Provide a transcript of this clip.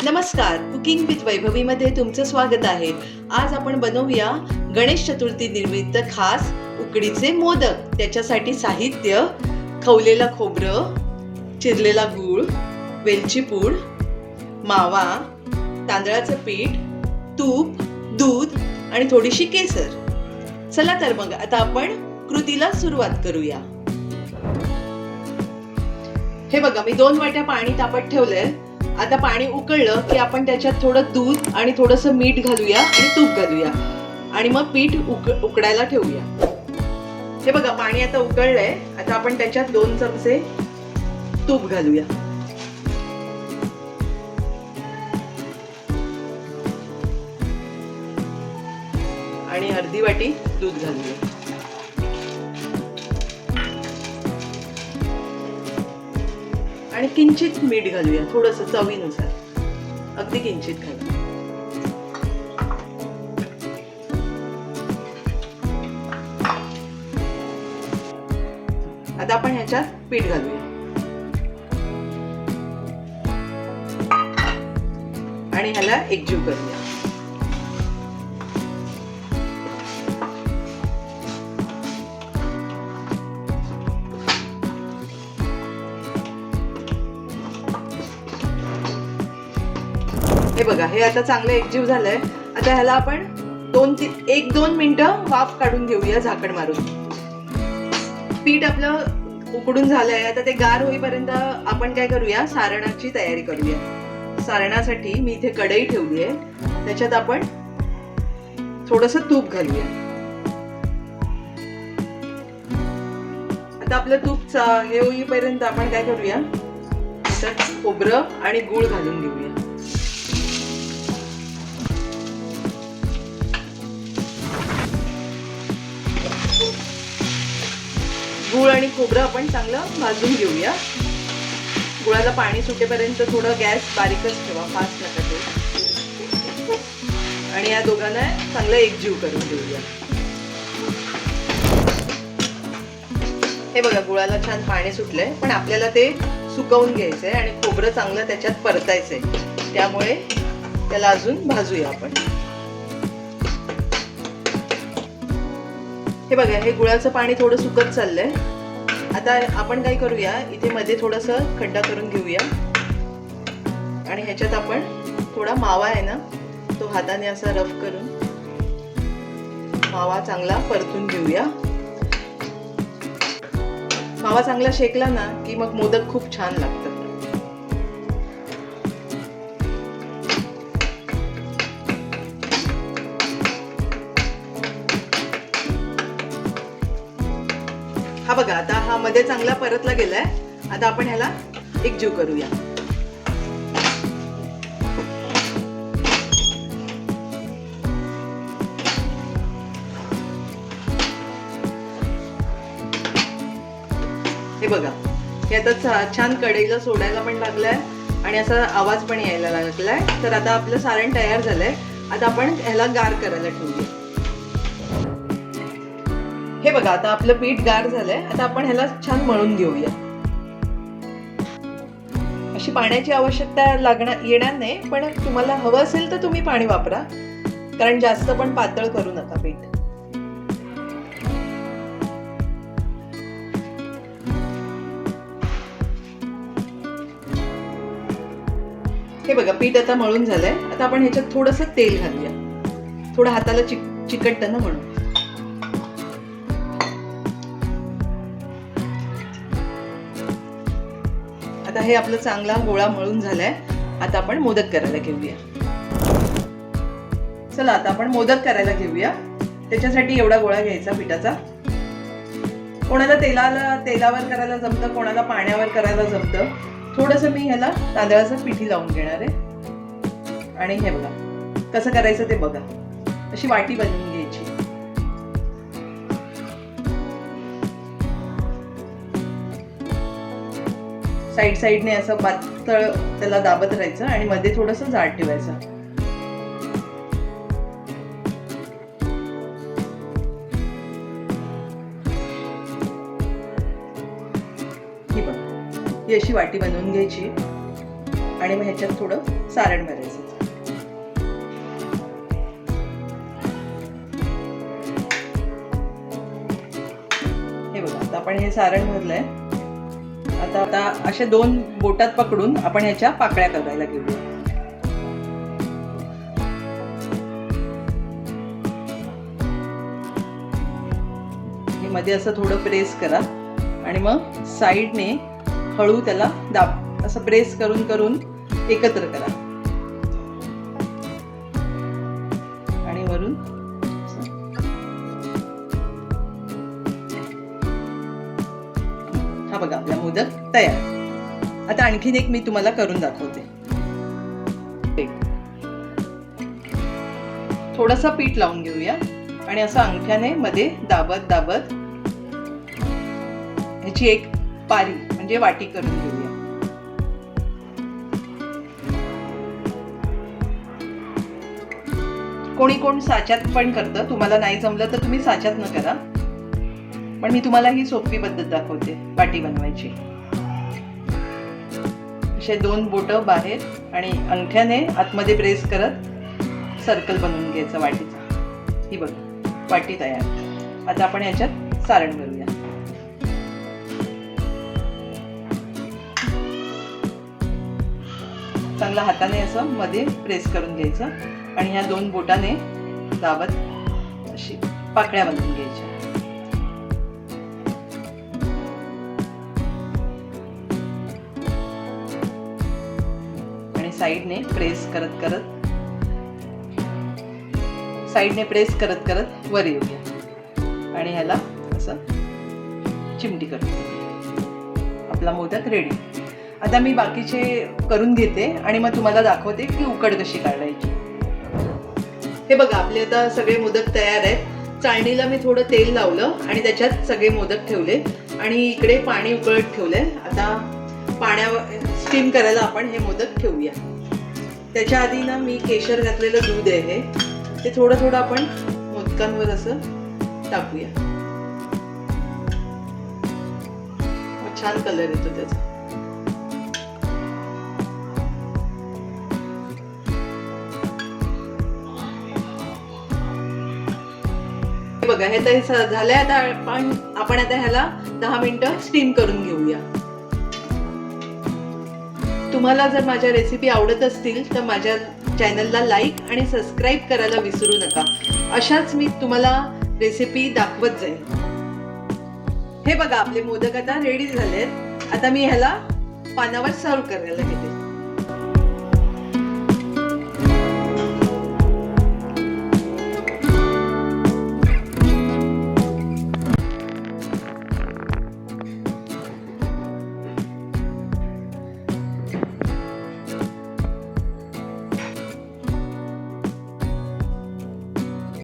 नमस्कार, cooking with वैभवीमध्ये तुमचं स्वागत आहे. आज आपण बनवूया गणेश चतुर्थी निमित्त खास उकडीचे मोदक. त्याच्यासाठी साहित्य: खवलेलं खोबरं, चिरलेला गूळ, वेलची पूड, मावा, तांदळाचं पीठ, तूप, दूध आणि थोडीशी केसर. चला तर मग आता आपण कृतीला सुरुवात करूया. हे बघा, मी 2 वाट्या पाणी तापत ठेवलंय. आता पाणी उकळलं की आपण त्याच्यात थोडं दूध आणि थोडंसं मीठ घालूया आणि तूप घालूया आणि मग पीठ उकडायला ठेवूया. हे बघा, पाणी आता उकळलंय. आता आपण त्याच्यात 2 चमचे तूप घालूया आणि अर्धी वाटी दूध घालूया. आणि किंचित मीठ घालूया, थोडंसं चवीनुसार, अगदी किंचित घालूया. आता आपण ह्याच्यात पीठ घालूया आणि ह्याला एकजीव करूया. हे बघा, हे आता चांगलं एकजीव झालंय. आता ह्याला आपण 1-2 मिनिटं वाफ काढून घेऊया झाकण मारून. पीठ आपलं उकडून झालंय. आता ते गार होईपर्यंत आपण काय करूया, सारणाची तयारी करूया. सारणासाठी मी इथे कढई ठेवली आहे. त्याच्यात आपण थोडंसं तूप घालूया. आता आपलं तूप हे होईपर्यंत आपण काय करूया, खोबरं आणि गूळ घालून घेऊया. गूळ आणि खोबरं आपण चांगलं भाजून घेऊया. गुळाला पाणी सुटेपर्यंत थोडं गॅस बारीकच ठेवा, फास्ट नका ठेवू. आणि या दोघांना चांगलं एकजीव करून घेऊया. हे बघा, गुळाला छान पाणी सुटलंय, पण आपल्याला ते सुकवून घ्यायचंय आणि खोबरं चांगलं त्याच्यात परतायचंय. त्यामुळे त्याला अजून भाजूया आपण. हे बघा, हे गुळाचं पाणी थोडं सुकत चाललंय. आता आपण काय करूया, इथे मध्ये थोडंसं खड्डा करून घेऊया आणि ह्याच्यात आपण थोडा मावा आहे ना, तो हाताने असा रफ करून मावा चांगला परतून घेऊया. मावा चांगला शेकला ना की मग मोदक खूप छान लागतात. हा बघा, आता हा मध्ये चांगला परतला गेलाय. आता आपण ह्याला एकजीव करूया. हे बघा, हे आता छान कढईला सोडायला पण लागलाय आणि असा आवाज पण यायला लागलाय. तर आता आपलं सारण तयार झालंय. आता आपण ह्याला गार करायला ठेवूया. हे बघा, आता आपलं पीठ गार झालंय. आता आपण ह्याला छान मळून घेऊया. अशी पाण्याची आवश्यकता येणार नाही, पण तुम्हाला हवं असेल तर तुम्ही पाणी वापरा, कारण जास्त पण पातळ करू नका पीठ. हे बघा, पीठ आता मळून झालंय. आता आपण ह्याच्यात थोडंसं तेल घालूया. थोडं हाताला चिकटतं ना म्हणून. आता हे आपलं चांगला गोळा मळून झालाय. आता आपण मोदक करायला घेऊया. चला, आता आपण मोदक करायला घेऊया. त्याच्यासाठी एवढा गोळा घ्यायचा पिठाचा. कोणाला तेलावर करायला जमतं, कोणाला पाण्यावर करायला जमतं. थोडंसं मी ह्याला तांदळाचं पिठी लावून घेणार आहे. आणि हे बघा कसं करायचं ते बघा. अशी वाटी बनवून घ्यायची. साईडने असं पातळ त्याला दाबत राहायचं आणि मध्ये थोडंसं जाड ठेवायचं. ही अशी वाटी बनवून घ्यायची आणि मग ह्याच्यात थोडं सारण भरायचं. हे बघा, आता आपण हे सारण भरलंय. आता अशा 2 बोटात पकडून आपण ह्याच्या पाकळ्या करायला घेऊया. हे मध्ये असं थोडं प्रेस करा आणि मग साईडने हळू त्याला दाब, असं प्रेस करून करून एकत्र करा आणि वरून हा बघा, आपला मोदक तयार. आता आणखीन एक मी तुम्हाला करून दाखवते. थोडासा पीठ लावून घेऊया आणि असं अंगठ्याने मध्ये दाबत दाबत ह्याची एक पारी म्हणजे वाटी करून घेऊया. कोणी कोण साच्यात पण करतं, तुम्हाला नाही जमलं तर तुम्ही साच्यात न करा, पण मी तुम्हाला ही सोपी पद्धत दाखवते वाटी बनवायची. असे 2 बोटं बाहेर आणि अंगठ्याने आतमध्ये प्रेस करत सर्कल बनवून घ्यायचं वाटीचा. ही बघा, वाटी तयार. आता आपण याच्यात सारण भरूया. चांगला हाताने असं मध्ये प्रेस करून घ्यायचं आणि ह्या 2 बोटाने दाबत अशी पाकळ्या बनवून घ्यायच्या. आणि साईडने प्रेस करत करत वर येऊया आणि ह्याला असं चिमटी करूया. आपला मोदक रेडी. आता मी बाकीचे करून घेते आणि मग तुम्हाला दाखवते की उकड कशी काढायची. हे बघा, आपले आता सगळे मोदक तयार आहेत. चाळणीला मी थोडं तेल लावलं आणि त्याच्यात सगळे मोदक ठेवले आणि इकडे पाणी उकळत ठेवलंय. आता पाण्यावर स्टीम करायला आपण हे मोदक ठेवूया. त्याच्या आधी ना मी केशर घातलेलं दूध आहे, ते थोडं थोडं आपण मोदकांवर असं टाकूया. छान कलर येतो त्याचा. बघा, हे तर झालंय. आता आपण आता ह्याला 10 मिनिटं स्टीम करून घेऊया. तुम्हाला जर माझ्या रेसिपी आवडत असतील तर माझ्या चॅनलला लाईक आणि सबस्क्राईब करायला विसरू नका. अशाच मी तुम्हाला रेसिपी दाखवत जाईल. हे बघा, आपले मोदक आता रेडी झालेत. आता मी ह्याला पानावर सर्व करायला घेते.